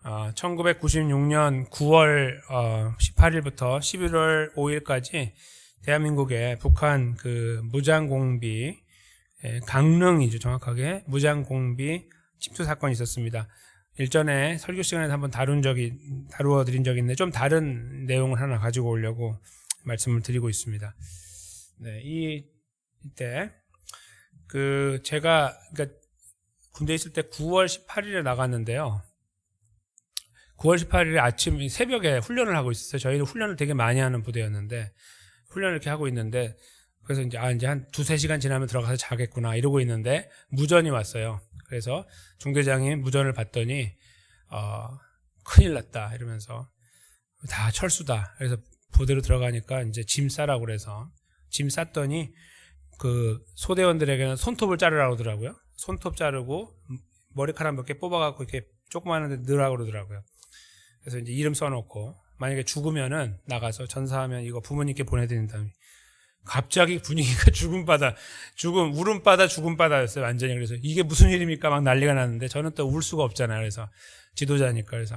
1996년 9월 18일부터 11월 5일까지 대한민국의 북한 그 무장공비, 강릉이죠, 정확하게 무장공비 침투 사건이 있었습니다. 일전에 설교 시간에서 한번 다루어 드린 적이 있는데 좀 다른 내용을 하나 가지고 오려고 말씀을 드리고 있습니다. 네, 이때 제가 그러니까 군대에 있을 때 9월 18일에 나갔는데요. 9월 18일 아침 새벽에 훈련을 하고 있었어요. 저희는 훈련을 되게 많이 하는 부대였는데 훈련을 이렇게 하고 있는데 그래서 이제 한 2-3시간 지나면 들어가서 자겠구나 이러고 있는데 무전이 왔어요. 그래서 중대장이 무전을 받더니 큰일 났다 이러면서 다 철수다. 그래서 부대로 들어가니까 이제 짐 싸라고 그래서 짐 쌌더니 그 소대원들에게는 손톱을 자르라고 그러더라고요. 손톱 자르고 머리카락 몇 개 뽑아갖고 이렇게 조그마한 데 넣으라고 그러더라고요. 그래서 이제 이름 써놓고 만약에 죽으면은 나가서 전사하면 이거 부모님께 보내드린다면 갑자기 분위기가 울음바다 죽음바다였어요. 완전히. 그래서 이게 무슨 일입니까? 막 난리가 났는데 저는 또 울 수가 없잖아요. 그래서 지도자니까 그래서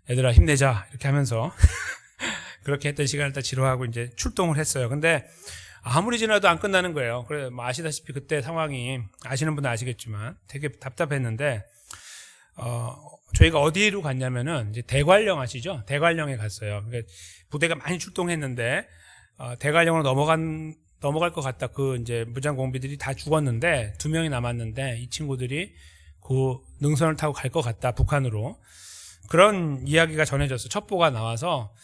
얘들아 힘내자 이렇게 하면서 그렇게 했던 시간을 다 지루하고 이제 출동을 했어요. 근데 아무리 지나도 안 끝나는 거예요. 그래 뭐 아시다시피 그때 상황이 아시는 분은 아시겠지만 되게 답답했는데 저희가 어디로 갔냐면은 이제 대관령 아시죠? 대관령에 갔어요. 그러니까 부대가 많이 출동했는데 대관령으로 넘어갈 것 같다. 이제 무장공비들이 다 죽었는데 2명이 남았는데 이 친구들이 그 능선을 타고 갈 것 같다. 북한으로. 그런 이야기가 전해졌어. 첩보가 나와서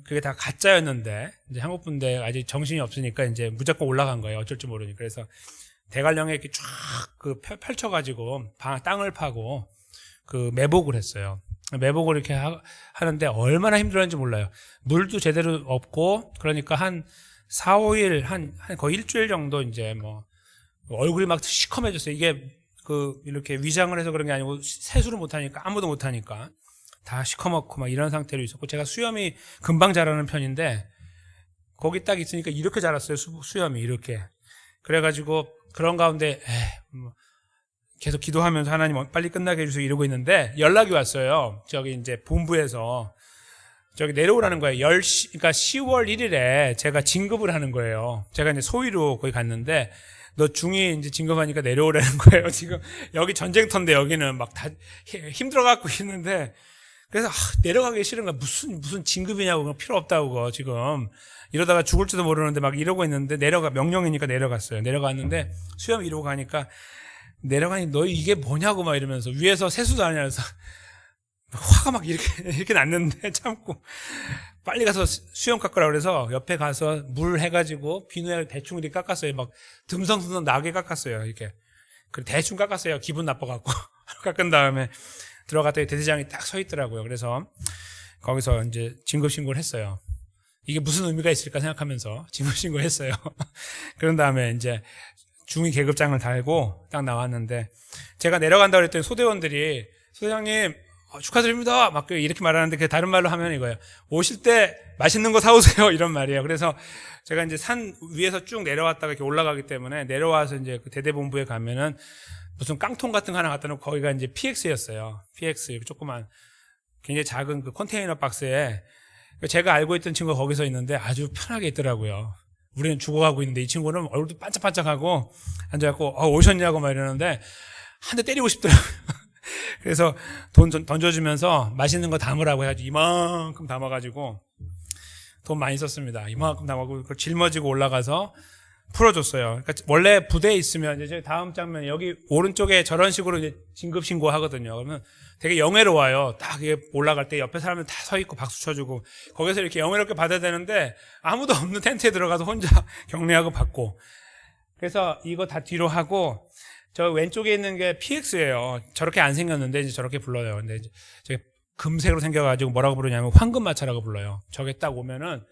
그게 다 가짜였는데 이제 한국 분대 아직 정신이 없으니까 이제 무조건 올라간 거예요. 어쩔 줄 모르니까. 그래서 대관령에 이렇게 쫙 펼쳐가지고 땅을 파고 매복을 했어요. 매복을 이렇게 하는데 얼마나 힘들었는지 몰라요. 물도 제대로 없고 그러니까 한 4-5일 거의 일주일 정도 이제 뭐 얼굴이 막 시커매졌어요. 이게 이렇게 위장을 해서 그런 게 아니고 세수를 못 하니까 아무도 못 하니까 다 시커멓고 막 이런 상태로 있었고 제가 수염이 금방 자라는 편인데 거기 딱 있으니까 이렇게 자랐어요. 수염이 이렇게. 그래가지고 그런 가운데 계속 기도하면서 하나님 빨리 끝나게 해주세요 이러고 있는데 연락이 왔어요. 저기 이제 본부에서 저기 내려오라는 거예요. 그러니까 10월 1일에 제가 진급을 하는 거예요. 제가 이제 소위로 거기 갔는데 너 중위 이제 진급하니까 내려오라는 거예요. 지금 여기 전쟁터인데 여기는 막 다 힘들어갖고 있는데 그래서 내려가기 싫은 거야. 무슨 진급이냐고 필요 없다고 지금 이러다가 죽을지도 모르는데 막 이러고 있는데 명령이니까 내려갔어요. 내려갔는데 수염 이러고 가니까 내려가니 너 이게 뭐냐고 막 이러면서 위에서 세수도 안 하면서 화가 막 이렇게 났는데 참고 빨리 가서 수염 깎으라 그래서 옆에 가서 물 해가지고 비누에 대충 이렇게 깎았어요. 막 듬성듬성 나게 깎았어요. 이렇게 대충 깎았어요. 기분 나빠갖고 깎은 다음에 들어갔더니 대대장이 딱 서 있더라고요. 그래서 거기서 이제 진급 신고를 했어요. 이게 무슨 의미가 있을까 생각하면서 진급 신고를 했어요. 그런 다음에 이제 중위 계급장을 달고 딱 나왔는데 제가 내려간다고 그랬더니 소대원들이 소대장님 축하드립니다 막 이렇게 말하는데 그 다른 말로 하면 이거예요. 오실 때 맛있는 거 사오세요 이런 말이에요. 그래서 제가 이제 산 위에서 쭉 내려왔다가 이렇게 올라가기 때문에 내려와서 이제 그 대대본부에 가면은 무슨 깡통 같은 거 하나 갖다 놓고 거기가 이제 PX였어요. PX 조그만 굉장히 작은 그 컨테이너 박스에 제가 알고 있던 친구가 거기서 있는데 아주 편하게 있더라고요. 우리는 죽어가고 있는데 이 친구는 얼굴도 반짝반짝하고 앉아갖고 오셨냐고 막 이러는데 한 대 때리고 싶더라고요. 그래서 돈 던져주면서 맛있는 거 담으라고 해가지고 이만큼 담아가지고 돈 많이 썼습니다. 이만큼 담아가지고 그걸 짊어지고 올라가서 풀어줬어요. 그러니까 원래 부대에 있으면 이제 다음 장면 여기 오른쪽에 저런 식으로 이제 진급 신고 하거든요. 그러면 되게 영예로워요. 딱 올라갈 때 옆에 사람들 다 서 있고 박수 쳐주고 거기서 이렇게 영예롭게 받아야 되는데 아무도 없는 텐트에 들어가서 혼자 격려하고 받고 그래서 이거 다 뒤로 하고 저 왼쪽에 있는 게 PX예요. 저렇게 안 생겼는데 이제 저렇게 불러요. 근데 이제 저게 금색으로 생겨가지고 뭐라고 부르냐면 황금마차라고 불러요. 저게 딱 오면은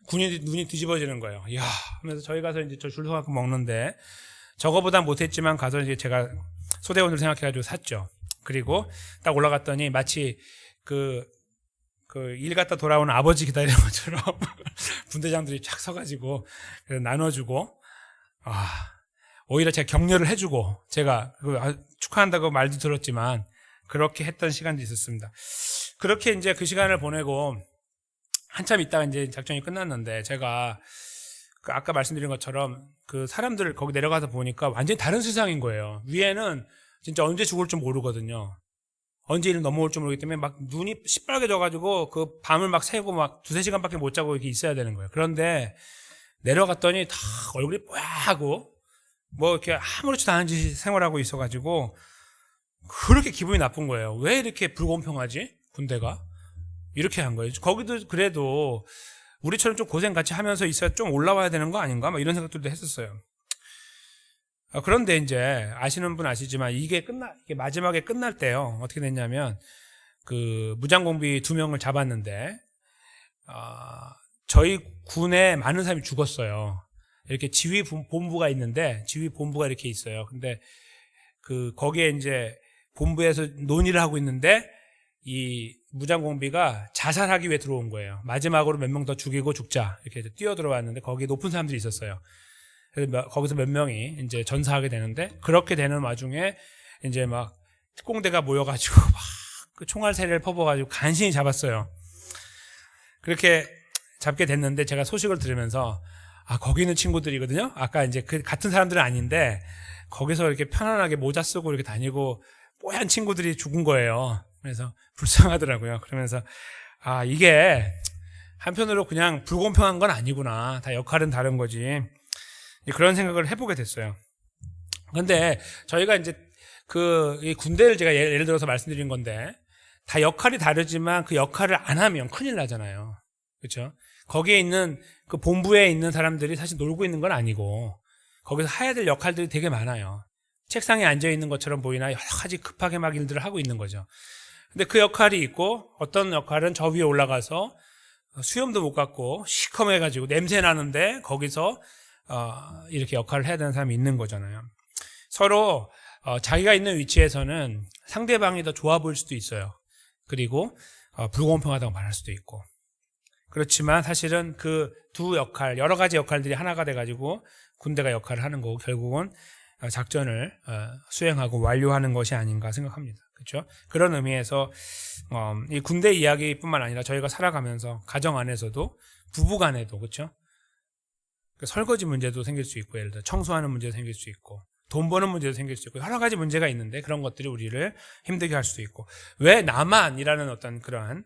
군인들이 눈이 뒤집어지는 거예요. 이야 하면서 저희 가서 이제 저 줄 서갖고 먹는데 저거보단 못했지만 가서 이제 제가 소대원들 생각해가지고 샀죠. 그리고 딱 올라갔더니 마치 일 갔다 돌아오는 아버지 기다리는 것처럼 분대장들이 쫙 서가지고 나눠주고 오히려 제가 격려를 해주고 제가 축하한다고 말도 들었지만 그렇게 했던 시간도 있었습니다. 그렇게 이제 그 시간을 보내고 한참 있다가 이제 작전이 끝났는데 제가 그 아까 말씀드린 것처럼 그 사람들 거기 내려가서 보니까 완전히 다른 세상인 거예요. 위에는 진짜 언제 죽을 줄 모르거든요. 언제 일 넘어올 줄 모르기 때문에 막 눈이 시뻘개져가지고 그 밤을 막 새고 막 두세 시간밖에 못 자고 이렇게 있어야 되는 거예요. 그런데 내려갔더니 다 얼굴이 뽀얗고 뭐 이렇게 아무렇지도 않은 짓이 생활하고 있어가지고 그렇게 기분이 나쁜 거예요. 왜 이렇게 불공평하지? 군대가 이렇게 한 거예요. 거기도 그래도 우리처럼 좀 고생 같이 하면서 있어야 좀 올라와야 되는 거 아닌가? 막 이런 생각들도 했었어요. 그런데 이제 아시는 분 아시지만 이게 마지막에 끝날 때요. 어떻게 됐냐면 그 무장공비 2명을 잡았는데 저희 군에 많은 사람이 죽었어요. 이렇게 지휘 본부가 있는데 지휘 본부가 이렇게 있어요. 근데 그 거기에 이제 본부에서 논의를 하고 있는데 이 무장공비가 자살하기 위해 들어온 거예요. 마지막으로 몇 명 더 죽이고 죽자 이렇게 뛰어 들어왔는데 거기에 높은 사람들이 있었어요. 그래서 거기서 몇 명이 이제 전사하게 되는데 그렇게 되는 와중에 이제 막 특공대가 모여가지고 막 그 총알 세례를 퍼부어가지고 간신히 잡았어요. 그렇게 잡게 됐는데 제가 소식을 들으면서 거기 있는 친구들이거든요. 아까 이제 그 같은 사람들은 아닌데 거기서 이렇게 편안하게 모자 쓰고 이렇게 다니고 뽀얀 친구들이 죽은 거예요. 그래서 불쌍하더라고요. 그러면서 이게 한편으로 그냥 불공평한 건 아니구나. 다 역할은 다른 거지. 그런 생각을 해보게 됐어요. 근데 저희가 이제 이 군대를 제가 예를 들어서 말씀드린 건데 다 역할이 다르지만 그 역할을 안 하면 큰일 나잖아요. 그렇죠? 거기에 있는 그 본부에 있는 사람들이 사실 놀고 있는 건 아니고 거기서 해야 될 역할들이 되게 많아요. 책상에 앉아 있는 것처럼 보이나 여러 가지 급하게 막 일들을 하고 있는 거죠. 근데 그 역할이 있고 어떤 역할은 저 위에 올라가서 수염도 못 갖고 시커매가지고 냄새 나는데 거기서 이렇게 역할을 해야 되는 사람이 있는 거잖아요. 서로 자기가 있는 위치에서는 상대방이 더 좋아 보일 수도 있어요. 그리고 불공평하다고 말할 수도 있고. 그렇지만 사실은 그 두 역할, 여러 가지 역할들이 하나가 돼가지고 군대가 역할을 하는 거고 결국은 작전을 수행하고 완료하는 것이 아닌가 생각합니다. 그렇죠? 그런 의미에서 이 군대 이야기뿐만 아니라 저희가 살아가면서 가정 안에서도 부부 간에도 그렇죠? 설거지 문제도 생길 수 있고 예를 들어 청소하는 문제도 생길 수 있고 돈 버는 문제도 생길 수 있고 여러 가지 문제가 있는데 그런 것들이 우리를 힘들게 할 수도 있고 왜 나만이라는 어떤 그러한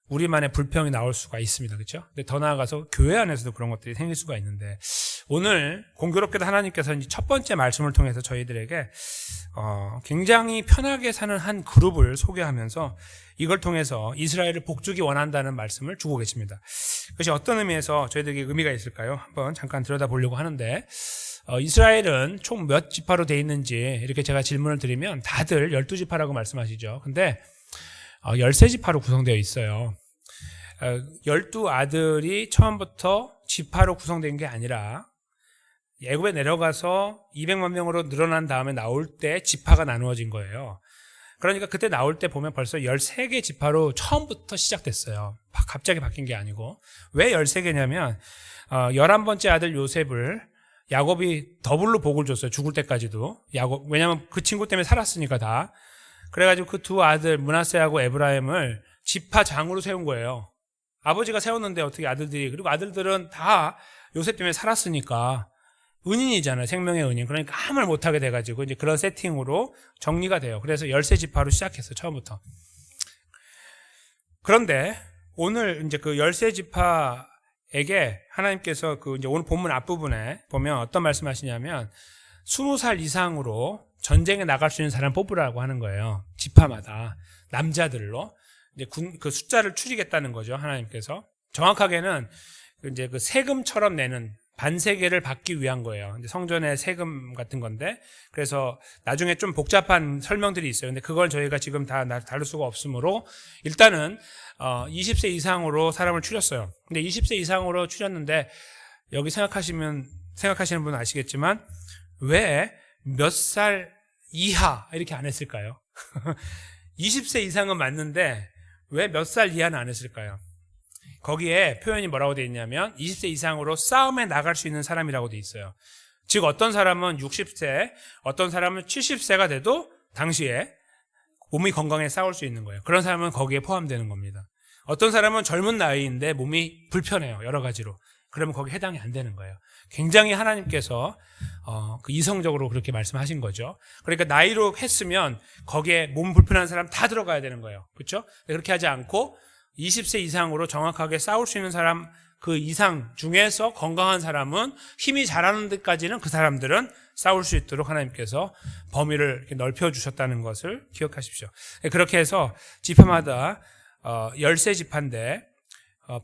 우리만의 불평이 나올 수가 있습니다. 그렇죠? 근데 더 나아가서 교회 안에서도 그런 것들이 생길 수가 있는데 오늘 공교롭게도 하나님께서 이제 첫 번째 말씀을 통해서 저희들에게 굉장히 편하게 사는 한 그룹을 소개하면서 이걸 통해서 이스라엘을 복주기 원한다는 말씀을 주고 계십니다. 그것이 어떤 의미에서 저희들에게 의미가 있을까요? 한번 잠깐 들여다보려고 하는데 이스라엘은 총 몇 지파로 되어 있는지 이렇게 제가 질문을 드리면 다들 12지파라고 말씀하시죠. 근데 13지파로 구성되어 있어요. 12아들이 처음부터 지파로 구성된 게 아니라 애굽에 내려가서 200만 명으로 늘어난 다음에 나올 때 지파가 나누어진 거예요. 그러니까 그때 나올 때 보면 벌써 13개 지파로 처음부터 시작됐어요. 갑자기 바뀐 게 아니고. 왜 13개냐면 11번째 아들 요셉을 야곱이 더블로 복을 줬어요. 죽을 때까지도. 왜냐면 그 친구 때문에 살았으니까 다. 그래가지고 그 두 아들 므낫세하고 에브라임을 지파장으로 세운 거예요. 아버지가 세웠는데 어떻게 아들들이, 그리고 아들들은 다 요셉 때문에 살았으니까 은인이잖아요. 생명의 은인. 그러니까 아무 말 못하게 돼가지고 이제 그런 세팅으로 정리가 돼요. 그래서 13지파로 시작했어요. 처음부터. 그런데 오늘 이제 그 13지파에게 하나님께서 그 이제 오늘 본문 앞부분에 보면 어떤 말씀 하시냐면 20살 이상으로 전쟁에 나갈 수 있는 사람 뽑으라고 하는 거예요. 지파마다. 남자들로. 이제 그 숫자를 줄이겠다는 거죠. 하나님께서. 정확하게는 이제 그 세금처럼 내는 반세계를 받기 위한 거예요. 이제 성전의 세금 같은 건데. 그래서 나중에 좀 복잡한 설명들이 있어요. 근데 그걸 저희가 지금 다 다룰 수가 없으므로 일단은 20세 이상으로 사람을 추렸어요. 근데 20세 이상으로 추렸는데 여기 생각하시는 분은 아시겠지만 왜 몇 살 이하 이렇게 안 했을까요? 20세 이상은 맞는데 왜 몇 살 이하는 안 했을까요? 거기에 표현이 뭐라고 되어 있냐면 20세 이상으로 싸움에 나갈 수 있는 사람이라고 되어 있어요. 즉 어떤 사람은 60세, 어떤 사람은 70세가 돼도 당시에 몸이 건강해 싸울 수 있는 거예요. 그런 사람은 거기에 포함되는 겁니다. 어떤 사람은 젊은 나이인데 몸이 불편해요. 여러 가지로. 그러면 거기 해당이 안 되는 거예요. 굉장히 하나님께서 그 이성적으로 그렇게 말씀하신 거죠. 그러니까 나이로 했으면 거기에 몸 불편한 사람 다 들어가야 되는 거예요. 그렇죠? 그렇게 하지 않고 20세 이상으로 정확하게 싸울 수 있는 사람 그 이상 중에서 건강한 사람은 힘이 자라는 데까지는 그 사람들은 싸울 수 있도록 하나님께서 범위를 이렇게 넓혀주셨다는 것을 기억하십시오. 그렇게 해서 지파마다 13 지파인데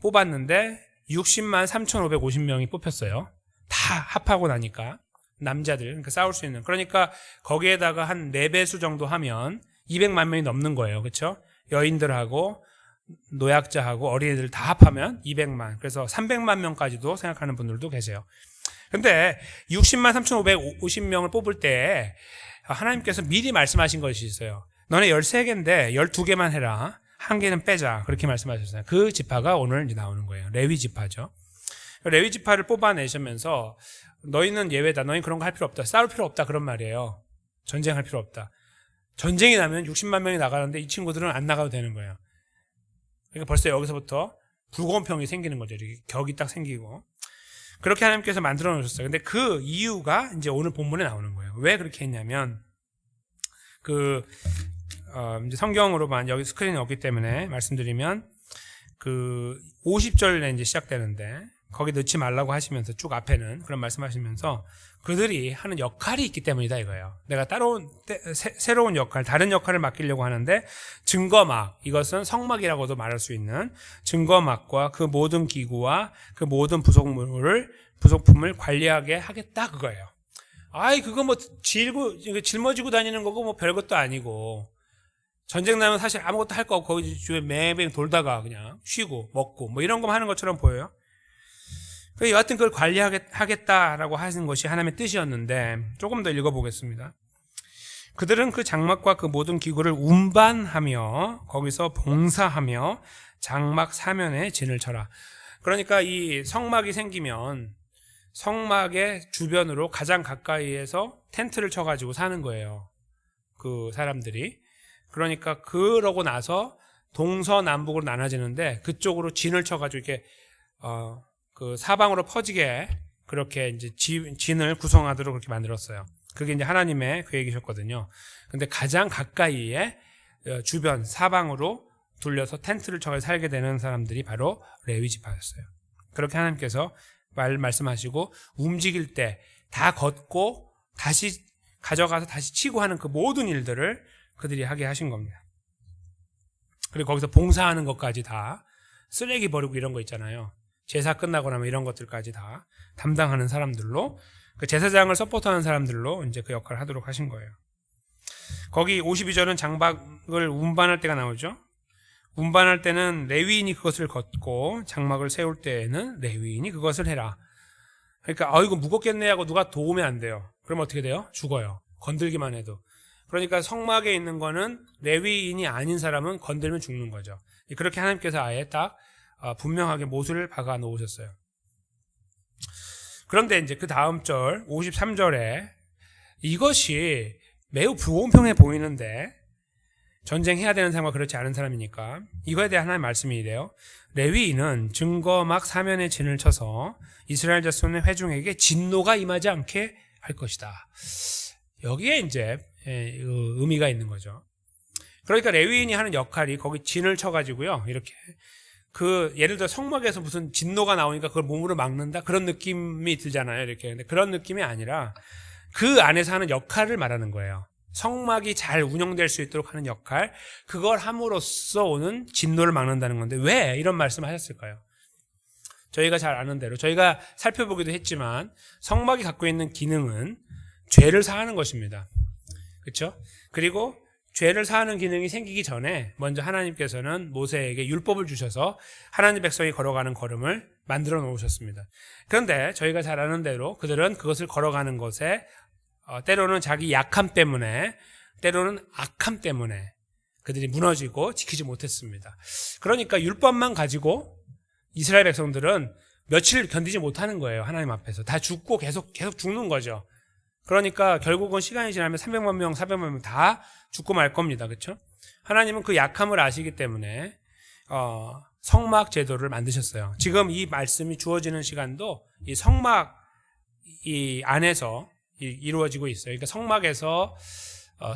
뽑았는데 60만 3,550명이 뽑혔어요. 다 합하고 나니까 남자들 그러니까 싸울 수 있는 그러니까 거기에다가 한 4배수 정도 하면 200만 명이 넘는 거예요. 그렇죠? 여인들하고 노약자하고 어린이들 다 합하면 200만 그래서 300만 명까지도 생각하는 분들도 계세요. 근데 60만 3,550명을 뽑을 때 하나님께서 미리 말씀하신 것이 있어요. 너네 13개인데 12개만 해라. 한 개는 빼자. 그렇게 말씀하셨어요. 그 지파가 오늘 이제 나오는 거예요. 레위 지파죠. 레위 지파를 뽑아내시면서 너희는 예외다. 너희 그런 거 할 필요 없다. 싸울 필요 없다. 그런 말이에요. 전쟁할 필요 없다. 전쟁이 나면 60만 명이 나가는데 이 친구들은 안 나가도 되는 거예요. 그러니까 벌써 여기서부터 불공평이 생기는 거죠. 이렇게 격이 딱 생기고. 그렇게 하나님께서 만들어 놓으셨어요. 근데 그 이유가 이제 오늘 본문에 나오는 거예요. 왜 그렇게 했냐면, 이제 성경으로만 여기 스크린이 없기 때문에 말씀드리면, 50절에 이제 시작되는데, 거기 넣지 말라고 하시면서 쭉 앞에는 그런 말씀하시면서 그들이 하는 역할이 있기 때문이다 이거예요. 내가 따로 새로운 역할, 다른 역할을 맡기려고 하는데 증거막, 이것은 성막이라고도 말할 수 있는 증거막과 그 모든 기구와 그 모든 부속품을 관리하게 하겠다 그거예요. 아이 그거 뭐 짊어지고 다니는 거고 뭐 별것도 아니고 전쟁 나면 사실 아무것도 할 거 없고 거기 주위에 맹맹 돌다가 그냥 쉬고 먹고 뭐 이런 거 하는 것처럼 보여요. 여하튼 그걸 관리하겠다라고 하시는 것이 하나님의 뜻이었는데 조금 더 읽어보겠습니다. 그들은 그 장막과 그 모든 기구를 운반하며 거기서 봉사하며 장막 사면에 진을 쳐라. 그러니까 이 성막이 생기면 성막의 주변으로 가장 가까이에서 텐트를 쳐가지고 사는 거예요. 그 사람들이. 그러니까 그러고 나서 동서남북으로 나눠지는데 그쪽으로 진을 쳐가지고 이렇게 그 사방으로 퍼지게 그렇게 이제 진을 구성하도록 그렇게 만들었어요. 그게 이제 하나님의 계획이셨거든요. 근데 가장 가까이에 주변 사방으로 둘려서 텐트를 쳐서 살게 되는 사람들이 바로 레위 지파였어요. 그렇게 하나님께서 말씀하시고 움직일 때 다 걷고 다시 가져가서 다시 치고 하는 그 모든 일들을 그들이 하게 하신 겁니다. 그리고 거기서 봉사하는 것까지 다 쓰레기 버리고 이런 거 있잖아요. 제사 끝나고 나면 이런 것들까지 다 담당하는 사람들로 그 제사장을 서포트하는 사람들로 이제 그 역할을 하도록 하신 거예요. 거기 52절은 장막을 운반할 때가 나오죠. 운반할 때는 레위인이 그것을 걷고 장막을 세울 때에는 레위인이 그것을 해라. 그러니까 이거 무겁겠네 하고 누가 도우면 안 돼요. 그럼 어떻게 돼요? 죽어요. 건들기만 해도. 그러니까 성막에 있는 거는 레위인이 아닌 사람은 건들면 죽는 거죠. 그렇게 하나님께서 아예 딱 분명하게 못을 박아 놓으셨어요. 그런데 이제 그 다음 절 53절에 이것이 매우 불공평해 보이는데 전쟁해야 되는 사람과 그렇지 않은 사람이니까 이거에 대한 하나님의 말씀이 이래요. 레위인은 증거막 사면에 진을 쳐서 이스라엘 자손의 회중에게 진노가 임하지 않게 할 것이다. 여기에 이제 의미가 있는 거죠. 그러니까 레위인이 하는 역할이 거기 진을 쳐가지고요. 이렇게 예를 들어 성막에서 무슨 진노가 나오니까 그걸 몸으로 막는다? 그런 느낌이 들잖아요. 이렇게. 근데 그런 느낌이 아니라 그 안에서 하는 역할을 말하는 거예요. 성막이 잘 운영될 수 있도록 하는 역할, 그걸 함으로써 오는 진노를 막는다는 건데 왜 이런 말씀을 하셨을까요? 저희가 잘 아는 대로 저희가 살펴보기도 했지만 성막이 갖고 있는 기능은 죄를 사하는 것입니다. 그렇죠? 그리고 죄를 사하는 기능이 생기기 전에 먼저 하나님께서는 모세에게 율법을 주셔서 하나님 백성이 걸어가는 걸음을 만들어 놓으셨습니다. 그런데 저희가 잘 아는 대로 그들은 그것을 걸어가는 것에 때로는 자기 약함 때문에 때로는 악함 때문에 그들이 무너지고 지키지 못했습니다. 그러니까 율법만 가지고 이스라엘 백성들은 며칠 견디지 못하는 거예요. 하나님 앞에서. 다 죽고 계속 죽는 거죠. 그러니까 결국은 시간이 지나면 300만 명, 400만 명 다 죽고 말 겁니다. 그렇죠? 하나님은 그 약함을 아시기 때문에 성막 제도를 만드셨어요. 지금 이 말씀이 주어지는 시간도 이 성막 이 안에서 이루어지고 있어요. 그러니까 성막에서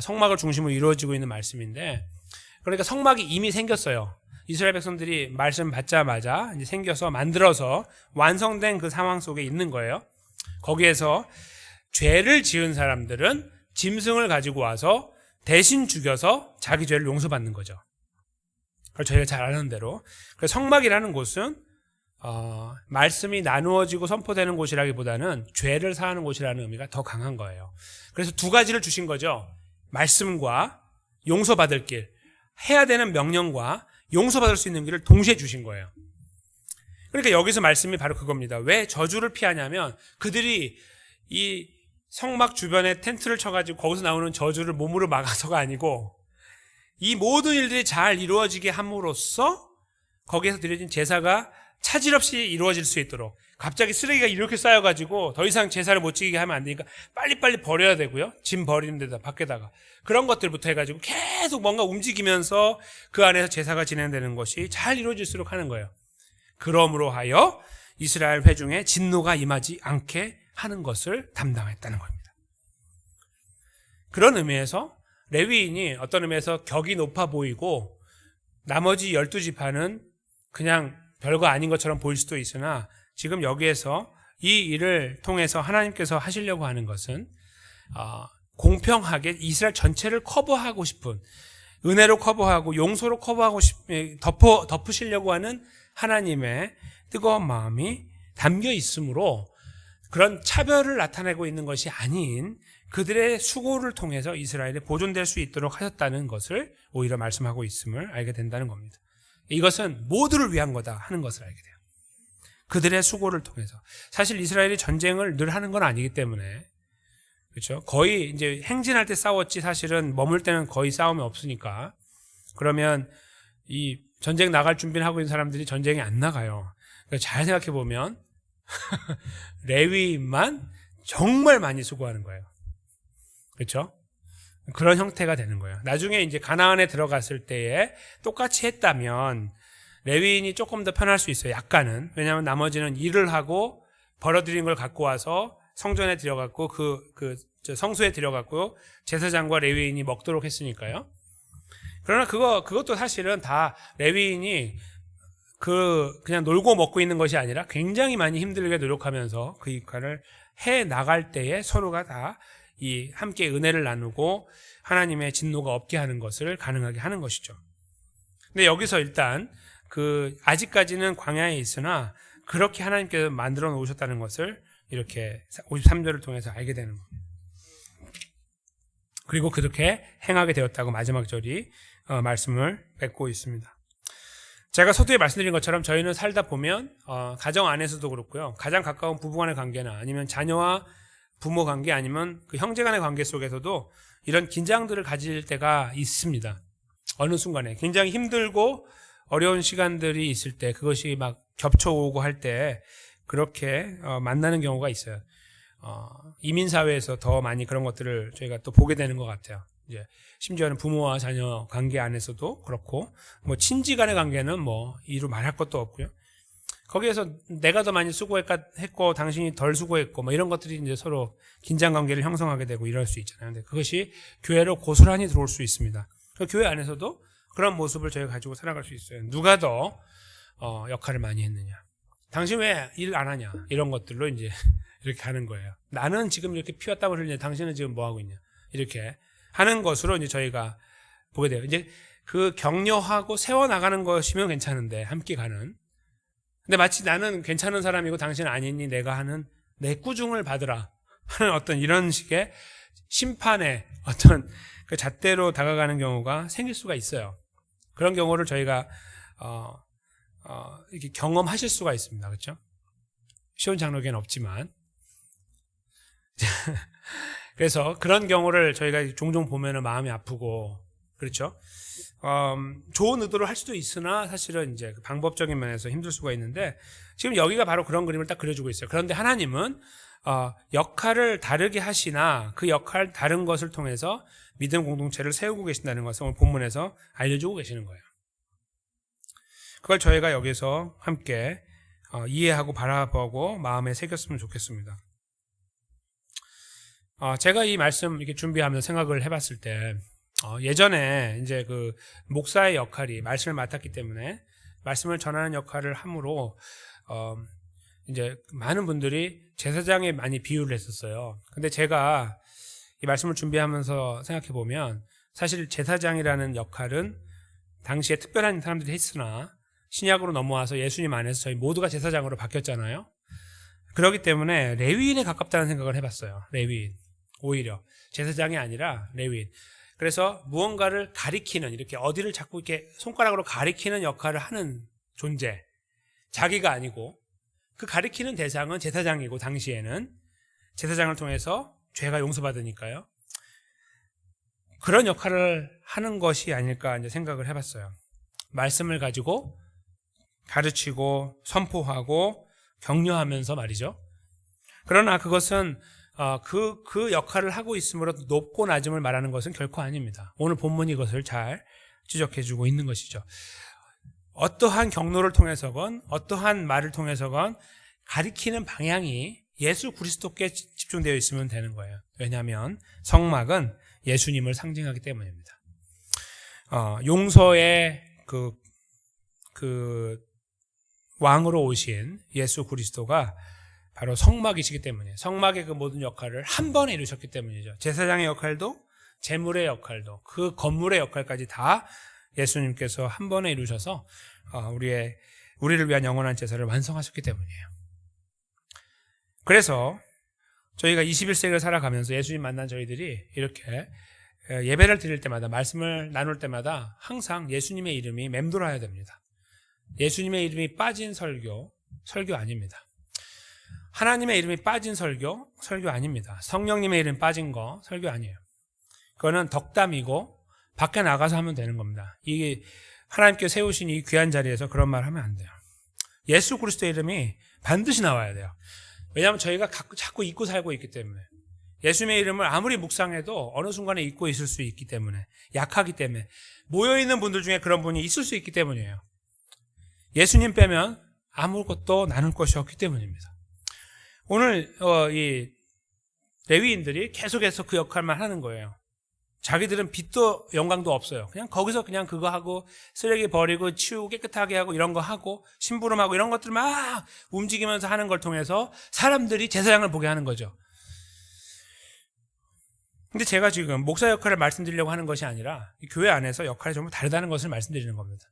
성막을 중심으로 이루어지고 있는 말씀인데, 그러니까 성막이 이미 생겼어요. 이스라엘 백성들이 말씀 받자마자 이제 생겨서 만들어서 완성된 그 상황 속에 있는 거예요. 거기에서 죄를 지은 사람들은 짐승을 가지고 와서 대신 죽여서 자기 죄를 용서받는 거죠. 그걸 저희가 잘 아는 대로. 그래서 성막이라는 곳은 말씀이 나누어지고 선포되는 곳이라기보다는 죄를 사하는 곳이라는 의미가 더 강한 거예요. 그래서 두 가지를 주신 거죠. 말씀과 용서받을 길, 해야 되는 명령과 용서받을 수 있는 길을 동시에 주신 거예요. 그러니까 여기서 말씀이 바로 그겁니다. 왜 저주를 피하냐면 그들이 이 성막 주변에 텐트를 쳐가지고 거기서 나오는 저주를 몸으로 막아서가 아니고, 이 모든 일들이 잘 이루어지게 함으로써 거기에서 드려진 제사가 차질 없이 이루어질 수 있도록, 갑자기 쓰레기가 이렇게 쌓여가지고 더 이상 제사를 못 지키게 하면 안 되니까 빨리빨리 버려야 되고요. 짐 버리는 데다 밖에다가 그런 것들부터 해가지고 계속 뭔가 움직이면서 그 안에서 제사가 진행되는 것이 잘 이루어질수록 하는 거예요. 그러므로 하여 이스라엘 회중에 진노가 임하지 않게 하는 것을 담당했다는 겁니다. 그런 의미에서 레위인이 어떤 의미에서 격이 높아 보이고 나머지 12지파는 그냥 별거 아닌 것처럼 보일 수도 있으나, 지금 여기에서 이 일을 통해서 하나님께서 하시려고 하는 것은 공평하게 이스라엘 전체를 커버하고 싶은, 은혜로 커버하고 용서로 커버하고 덮으시려고 하는 하나님의 뜨거운 마음이 담겨 있으므로, 그런 차별을 나타내고 있는 것이 아닌 그들의 수고를 통해서 이스라엘이 보존될 수 있도록 하셨다는 것을 오히려 말씀하고 있음을 알게 된다는 겁니다. 이것은 모두를 위한 거다 하는 것을 알게 돼요. 그들의 수고를 통해서. 사실 이스라엘이 전쟁을 늘 하는 건 아니기 때문에, 그렇죠? 거의 이제 행진할 때 싸웠지 사실은 머물 때는 거의 싸움이 없으니까. 그러면 이 전쟁 나갈 준비를 하고 있는 사람들이 전쟁에 안 나가요. 그러니까 잘 생각해 보면 레위인만 정말 많이 수고하는 거예요. 그렇죠? 그런 형태가 되는 거예요. 나중에 이제 가나안에 들어갔을 때에 똑같이 했다면 레위인이 조금 더 편할 수 있어요. 약간은. 왜냐하면 나머지는 일을 하고 벌어들인 걸 갖고 와서 성전에 들여갖고 성소에 들여갖고 제사장과 레위인이 먹도록 했으니까요. 그러나 그것도 사실은 다 레위인이 그냥 놀고 먹고 있는 것이 아니라 굉장히 많이 힘들게 노력하면서 그 역할을 해 나갈 때에 서로가 다 이 함께 은혜를 나누고 하나님의 진노가 없게 하는 것을 가능하게 하는 것이죠. 근데 여기서 일단 아직까지는 광야에 있으나 그렇게 하나님께서 만들어 놓으셨다는 것을 이렇게 53절을 통해서 알게 되는 겁니다. 그리고 그렇게 행하게 되었다고 마지막 절이 말씀을 맺고 있습니다. 제가 서두에 말씀드린 것처럼 저희는 살다 보면 가정 안에서도 그렇고요. 가장 가까운 부부간의 관계나 아니면 자녀와 부모 관계 아니면 그 형제간의 관계 속에서도 이런 긴장들을 가질 때가 있습니다. 어느 순간에 굉장히 힘들고 어려운 시간들이 있을 때, 그것이 막 겹쳐오고 할 때 그렇게 만나는 경우가 있어요. 이민사회에서 더 많이 그런 것들을 저희가 또 보게 되는 것 같아요. 이제 심지어는 부모와 자녀 관계 안에서도 그렇고, 뭐 친지 간의 관계는 뭐 이루 말할 것도 없고요. 거기에서 내가 더 많이 수고했고 당신이 덜 수고했고 뭐 이런 것들이 이제 서로 긴장 관계를 형성하게 되고 이럴 수 있잖아요. 근데 그것이 교회로 고스란히 들어올 수 있습니다. 교회 안에서도 그런 모습을 저희가 가지고 살아갈 수 있어요. 누가 더 역할을 많이 했느냐, 당신 왜 일 안 하냐, 이런 것들로 이제 이렇게 하는 거예요. 나는 지금 이렇게 피웠다고 흘리냐, 당신은 지금 뭐 하고 있냐, 이렇게 하는 것으로 이제 저희가 보게 돼요. 이제 그 격려하고 세워나가는 것이면 괜찮은데, 함께 가는. 근데 마치 나는 괜찮은 사람이고 당신은 아니니 내가 하는 내 꾸중을 받으라 하는 어떤 이런 식의 심판의 어떤 그 잣대로 다가가는 경우가 생길 수가 있어요. 그런 경우를 저희가 이렇게 경험하실 수가 있습니다. 그렇죠? 쉬운 장로에게는 없지만. 그래서 그런 경우를 저희가 종종 보면은 마음이 아프고, 그렇죠? 좋은 의도를 할 수도 있으나 사실은 이제 방법적인 면에서 힘들 수가 있는데, 지금 여기가 바로 그런 그림을 딱 그려주고 있어요. 그런데 하나님은 역할을 다르게 하시나 그 역할 다른 것을 통해서 믿음 공동체를 세우고 계신다는 것을 오늘 본문에서 알려주고 계시는 거예요. 그걸 저희가 여기서 함께 이해하고 바라보고 마음에 새겼으면 좋겠습니다. 제가 이 말씀 이렇게 준비하면서 생각을 해봤을 때 예전에 이제 그 목사의 역할이 말씀을 맡았기 때문에 말씀을 전하는 역할을 함으로 이제 많은 분들이 제사장에 많이 비유를 했었어요. 근데 제가 이 말씀을 준비하면서 생각해 보면 사실 제사장이라는 역할은 당시에 특별한 사람들이 했으나 신약으로 넘어와서 예수님 안에서 저희 모두가 제사장으로 바뀌었잖아요. 그렇기 때문에 레위인에 가깝다는 생각을 해봤어요. 레위인. 오히려 제사장이 아니라 레위인. 그래서 무언가를 가리키는, 이렇게 어디를 자꾸 이렇게 손가락으로 가리키는 역할을 하는 존재, 자기가 아니고 그 가리키는 대상은 제사장이고, 당시에는 제사장을 통해서 죄가 용서받으니까요. 그런 역할을 하는 것이 아닐까 이제 생각을 해봤어요. 말씀을 가지고 가르치고 선포하고 격려하면서 말이죠. 그러나 그것은 그 역할을 하고 있으므로 높고 낮음을 말하는 것은 결코 아닙니다. 오늘 본문이 이것을 잘 지적해주고 있는 것이죠. 어떠한 경로를 통해서건 어떠한 말을 통해서건 가리키는 방향이 예수 그리스도께 집중되어 있으면 되는 거예요. 왜냐하면 성막은 예수님을 상징하기 때문입니다. 용서의 그 왕으로 오신 예수 그리스도가 바로 성막이시기 때문이에요. 성막의 그 모든 역할을 한 번에 이루셨기 때문이죠. 제사장의 역할도, 제물의 역할도, 그 건물의 역할까지 다 예수님께서 한 번에 이루셔서 우리를 위한 영원한 제사를 완성하셨기 때문이에요. 그래서 저희가 21세기를 살아가면서 예수님 만난 저희들이 이렇게 예배를 드릴 때마다, 말씀을 나눌 때마다 항상 예수님의 이름이 맴돌아야 됩니다. 예수님의 이름이 빠진 설교 아닙니다. 하나님의 이름이 빠진 설교 아닙니다. 성령님의 이름 빠진 거 설교 아니에요. 그거는 덕담이고 밖에 나가서 하면 되는 겁니다. 이게 하나님께 세우신 이 귀한 자리에서 그런 말 하면 안 돼요. 예수 그리스도의 이름이 반드시 나와야 돼요. 왜냐하면 저희가 자꾸 잊고 살고 있기 때문에, 예수님의 이름을 아무리 묵상해도 어느 순간에 잊고 있을 수 있기 때문에, 약하기 때문에, 모여있는 분들 중에 그런 분이 있을 수 있기 때문이에요. 예수님 빼면 아무것도 나눌 것이 없기 때문입니다. 오늘 이 레위인들이 계속해서 그 역할만 하는 거예요. 자기들은 빛도 영광도 없어요. 그냥 거기서 그냥 그거 하고 쓰레기 버리고 치우고 깨끗하게 하고 이런 거 하고 심부름하고 이런 것들 막 움직이면서 하는 걸 통해서 사람들이 제사장을 보게 하는 거죠. 근데 제가 지금 목사 역할을 말씀드리려고 하는 것이 아니라 이 교회 안에서 역할이 전부 다르다는 것을 말씀드리는 겁니다.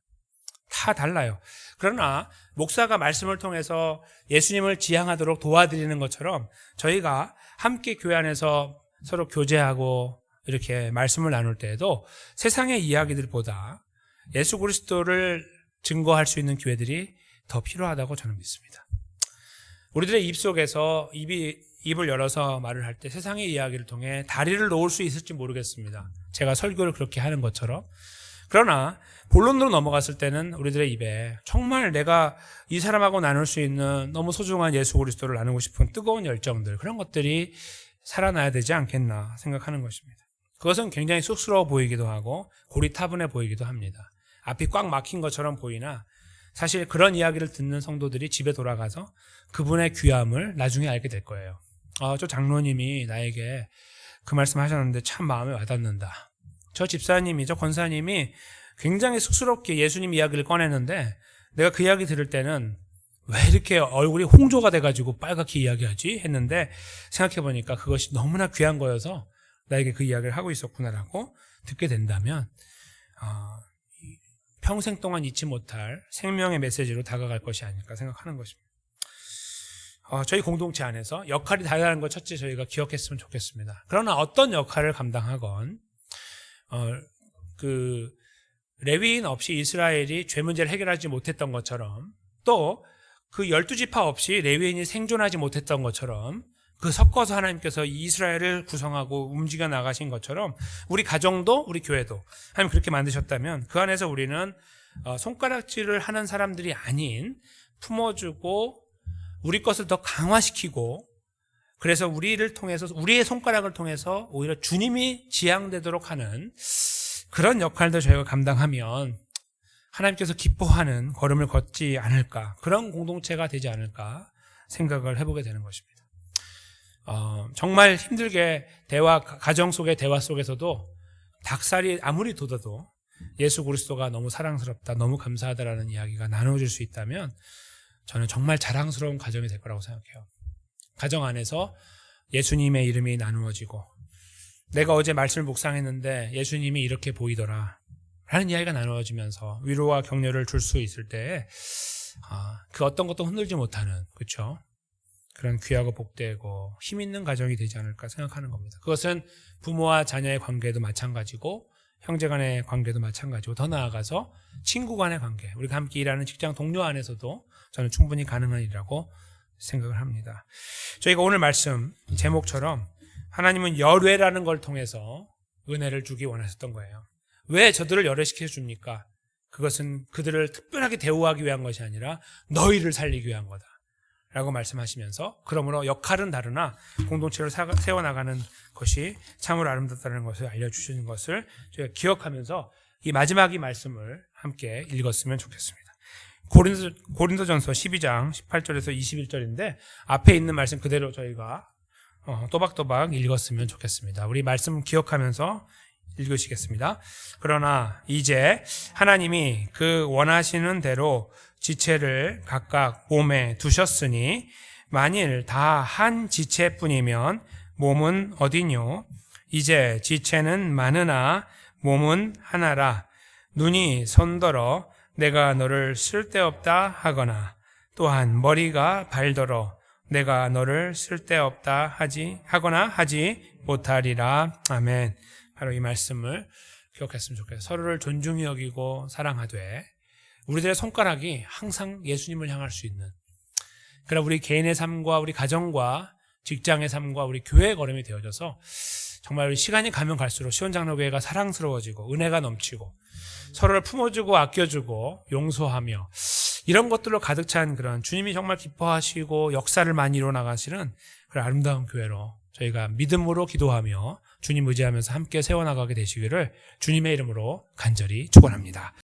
다 달라요. 그러나 목사가 말씀을 통해서 예수님을 지향하도록 도와드리는 것처럼 저희가 함께 교회 안에서 서로 교제하고 이렇게 말씀을 나눌 때에도 세상의 이야기들보다 예수 그리스도를 증거할 수 있는 교회들이 더 필요하다고 저는 믿습니다. 우리들의 입속에서 입을 열어서 말을 할 때 세상의 이야기를 통해 다리를 놓을 수 있을지 모르겠습니다. 제가 설교를 그렇게 하는 것처럼. 그러나 본론으로 넘어갔을 때는 우리들의 입에 정말 내가 이 사람하고 나눌 수 있는 너무 소중한 예수 그리스도를 나누고 싶은 뜨거운 열정들, 그런 것들이 살아나야 되지 않겠나 생각하는 것입니다. 그것은 굉장히 쑥스러워 보이기도 하고 고리타분해 보이기도 합니다. 앞이 꽉 막힌 것처럼 보이나 사실 그런 이야기를 듣는 성도들이 집에 돌아가서 그분의 귀함을 나중에 알게 될 거예요. 저 장로님이 나에게 그 말씀 하셨는데 참 마음에 와닿는다. 저 집사님이, 저 권사님이 굉장히 쑥스럽게 예수님 이야기를 꺼내는데 내가 그 이야기 들을 때는 왜 이렇게 얼굴이 홍조가 돼가지고 빨갛게 이야기하지? 했는데 생각해보니까 그것이 너무나 귀한 거여서 나에게 그 이야기를 하고 있었구나라고 듣게 된다면 평생 동안 잊지 못할 생명의 메시지로 다가갈 것이 아닐까 생각하는 것입니다. 저희 공동체 안에서 역할이 다르다는 것 첫째 저희가 기억했으면 좋겠습니다. 그러나 어떤 역할을 감당하건 그 레위인 없이 이스라엘이 죄 문제를 해결하지 못했던 것처럼 또 그 12지파 없이 레위인이 생존하지 못했던 것처럼 그 섞어서 하나님께서 이스라엘을 구성하고 움직여 나가신 것처럼 우리 가정도 우리 교회도 하나님 그렇게 만드셨다면 그 안에서 우리는 손가락질을 하는 사람들이 아닌 품어주고 우리 것을 더 강화시키고 그래서 우리를 통해서, 우리의 손가락을 통해서 오히려 주님이 지향되도록 하는 그런 역할도 저희가 감당하면 하나님께서 기뻐하는 걸음을 걷지 않을까, 그런 공동체가 되지 않을까 생각을 해보게 되는 것입니다. 정말 힘들게 가정 속의 대화 속에서도 닭살이 아무리 돋아도 예수 그리스도가 너무 사랑스럽다, 너무 감사하다라는 이야기가 나눠질 수 있다면 저는 정말 자랑스러운 가정이 될 거라고 생각해요. 가정 안에서 예수님의 이름이 나누어지고, 내가 어제 말씀을 묵상했는데 예수님이 이렇게 보이더라 라는 이야기가 나누어지면서 위로와 격려를 줄 수 있을 때 그 어떤 것도 흔들지 못하는, 그렇죠? 그런 귀하고 복되고 힘 있는 가정이 되지 않을까 생각하는 겁니다. 그것은 부모와 자녀의 관계도 마찬가지고, 형제 간의 관계도 마찬가지고, 더 나아가서 친구 간의 관계, 우리가 함께 일하는 직장 동료 안에서도 저는 충분히 가능한 일이라고 생각을 합니다. 저희가 오늘 말씀 제목처럼 하나님은 열외라는 걸 통해서 은혜를 주기 원하셨던 거예요. 왜 저들을 열외시켜 줍니까? 그것은 그들을 특별하게 대우하기 위한 것이 아니라 너희를 살리기 위한 거다 라고 말씀하시면서, 그러므로 역할은 다르나 공동체를 세워나가는 것이 참으로 아름답다는 것을 알려주시는 것을 저희가 기억하면서 이 마지막 이 말씀을 함께 읽었으면 좋겠습니다. 고린도전서 12장 18절에서 21절인데 앞에 있는 말씀 그대로 저희가 또박또박 읽었으면 좋겠습니다. 우리 말씀 기억하면서 읽으시겠습니다. 그러나 이제 하나님이 그 원하시는 대로 지체를 각각 몸에 두셨으니 만일 다 한 지체뿐이면 몸은 어디뇨? 이제 지체는 많으나 몸은 하나라. 눈이 손더러 내가 너를 쓸데없다 하거나, 또한 머리가 발더러 내가 너를 쓸데없다 하거나 하지 못하리라. 아멘. 바로 이 말씀을 기억했으면 좋겠어요. 서로를 존중히 여기고 사랑하되 우리들의 손가락이 항상 예수님을 향할 수 있는, 그러나 우리 개인의 삶과 우리 가정과 직장의 삶과 우리 교회의 걸음이 되어져서 정말 우리 시간이 가면 갈수록 시온장로교회가 사랑스러워지고 은혜가 넘치고 서로를 품어주고 아껴주고 용서하며 이런 것들로 가득 찬 그런 주님이 정말 기뻐하시고 역사를 많이 이뤄나가시는 그런 아름다운 교회로 저희가 믿음으로 기도하며 주님 의지하면서 함께 세워나가게 되시기를 주님의 이름으로 간절히 축원합니다.